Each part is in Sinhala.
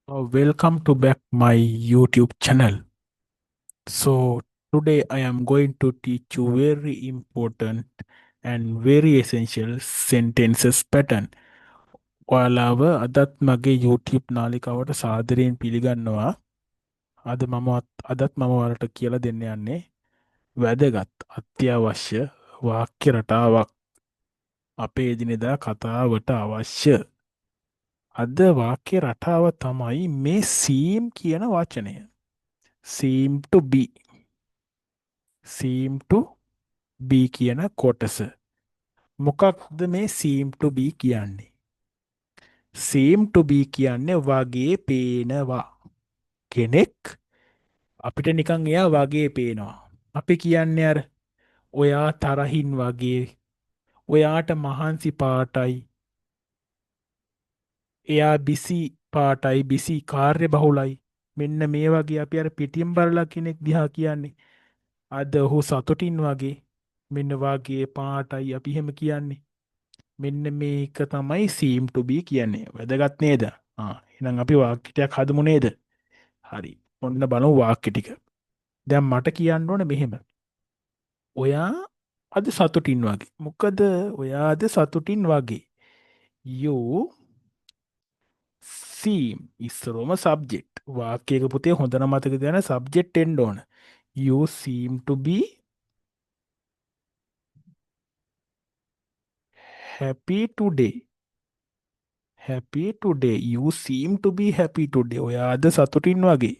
Welcome to back my YouTube channel. So today I am going to teach you very important and very essential sentences pattern. ඔයාලාව අදත් මගේ YouTube නාලිකාවට සාදරයෙන් පිළිගන්නවා. අදත් මම ඔයාලට කියලා දෙන්න යන්නේ වැදගත් අත්‍යවශ්‍ය වාක්‍ය රටාවක් අපේ එදිනෙදා කතාවට අවශ්‍ය. අද වාක්‍ය රටාව තමයි මේ seem කියන වචනය. seem to be seem to be කියන කොටස. මොකක්ද මේ seem to be කියන්නේ? seem to be කියන්නේ වගේ පේනවා. කෙනෙක් අපිට නිකන් එයා වගේ පේනවා. අපි කියන්නේ අර ඔයා තරහින් වගේ, ඔයාට මහන්සි පාටයි, එයා බිසි පාටයි, බිසි කාර්ය බහුලයි. මෙන්න මේ වගේ අපි අර පිටින් බලලා කෙනෙක් දිහා කියන්නේ. අද ඔහු සතුටින් වගේ, මෙන්න වගේ පාටයි අපි එහෙම කියන්නේ. මෙන්න මේක තමයි seem to be කියන්නේ. වැදගත් නේද? එහෙනම් අපි වාක්‍ය ටිකක් හදමු නේද? හරි. ඔන්න බලමු වාක්‍ය ටික. දැන් මට කියන්න ඕනේ මෙහෙම. ඔයා අද සතුටින් වගේ. මොකද ඔයා අද සතුටින් වගේ. You seem ඉස්සරෝම subject. වාක්‍යයක පුතේ හොඳට මතක තියාගන්න subject එන්න ඕන. You seem to be happy today. Happy today. You seem to be happy today. ඔයා අද සතුටින් වගේ.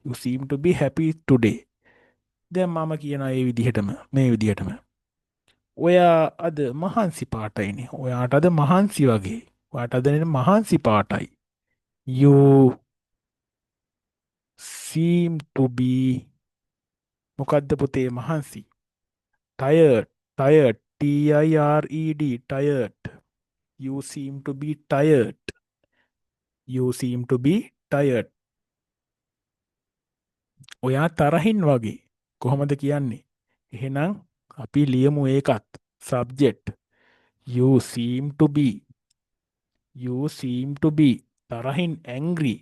You seem to be happy today. දැන් මම කියනවා ඒ විදිහටම මේ විදිහටම. ඔයා අද මහන්සි පාටයිනේ. ඔයාට අද මහන්සි වගේ. ඔයාට අද මහන්සි පාටයි. You seem to be මොකද්ද පුතේ මහන්සි? Tired. Tired. Tired. Tired. You seem to be tired. You seem to be tired. ඔයා තරහින් වගේ. කොහොමද කියන්නේ? එහෙනම් අපි ලියමු ඒකත්. Subject. You seem to be. You seem to be. තරහින් angry.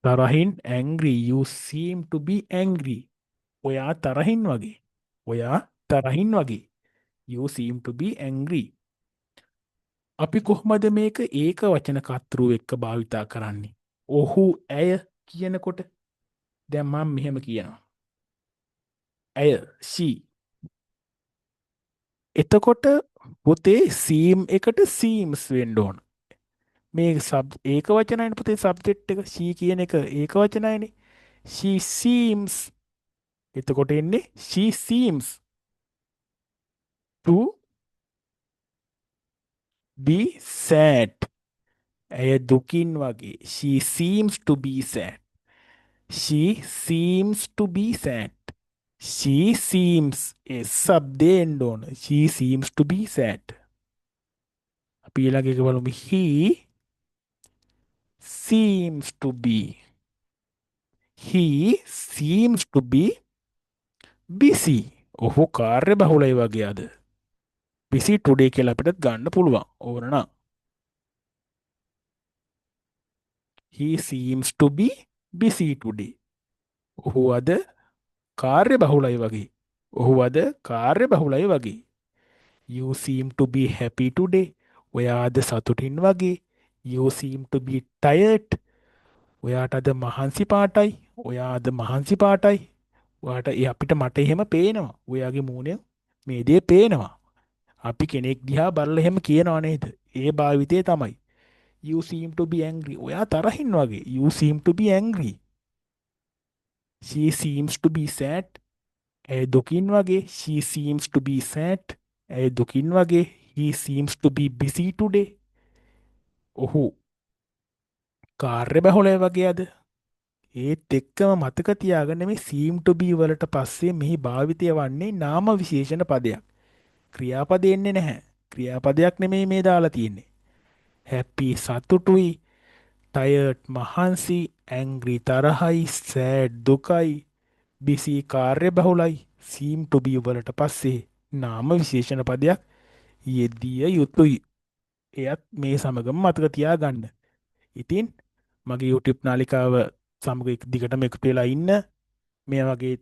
තරහින් angry. You seem to be angry. ඔයා තරහින් වගේ. ඔයා තරහින් වගේ. You seem to be angry. අපි කොහොමද මේක ඒක වචන කර්තෘ එක්ක භාවිතා කරන්නේ? ඔහු ඇය කියනකොට දැන් මම මෙහෙම කියනවා. ඇය she. එතකොට පුතේ seem එකට seems වෙන්න ඕන. මේ ඒක වචනයිනේ පුතේ subject එක she කියන එක ඒක වචනයිනේ. She seems. එතකොට එන්නේ she seems to be sad. ඇය දුකින් වගේ. She seems to be sad. She seems to be sad. She seems શબ્දේ එන්න ඕන. She seems to be sad. අපි ඊළඟ එක බලමු. He seems to be. He seems to be busy. ඔහු කාර්ය බහුලයි වගේ අද. busy today කියලා අපිට ගන්න පුළුවන්. ඕන නම්. He seems to be busy today. ඔහු අද කාර්ය බහුලයි වගේ. ඔහු අද කාර්ය බහුලයි වගේ. You seem to be happy today. ඔයා අද සතුටින් වගේ. You seem to be tired. ඔයාට අද මහන්සි පාටයි. ඔයා අද මහන්සි පාටයි. ඔයාට අපිට මට එහෙම පේනවා. ඔයාගේ මූණේ මේ දේ පේනවා. අපි කෙනෙක් දිහා බලලා එහෙම කියනවා නේද? ඒ භාවිතේ තමයි. You seem to be angry. ඔයා තරහින් වගේ. You seem to be angry. She seems to be sad. ඇය දුකින් වගේ. She seems to be sad. ඇය දුකින් වගේ. He seems to be busy today. ඔහු කාර්ය බහුලයි වගේ අද. ඒත් එක්කම මතක තියාගන්න මේ seem to be වලට පස්සේ මෙහි භාවිතය වන්නේ නාම විශේෂණ පදයක්. ක්‍රියාපද එන්නේ නැහැ. ක්‍රියාපදයක් නෙමෙයි මේ දාලා තියෙන්නේ. happy සතුටුයි, tired මහන්සි, angry තරහයි, sad දුකයි, busy කාර්ය බහුලයි. seem to be වලට පස්සේ නාම විශේෂණ පදයක් යෙදිය යුතුයි. එයත් මේ සමගම මතක තියාගන්න. ඉතින් මගේ YouTube නාලිකාව සමග දිගටම එකතු වෙලා ඉන්න. මේ වගේ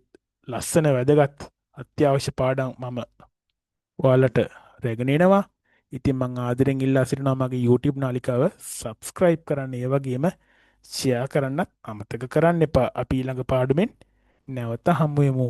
ලස්සන වැදගත් අත්‍යවශ්‍ය පාඩම් මම ඔයාලට රැගෙන එනවා. ඉතින් මං ආදරෙන් ඉල්ලා සිටිනවා මගේ YouTube නාලිකාව subscribe කරන්න, ඒ වගේම share කරන්නත් අමතක කරන්න එපා. අපි ඊළඟ පාඩුවෙන් නැවත හමු වෙමු.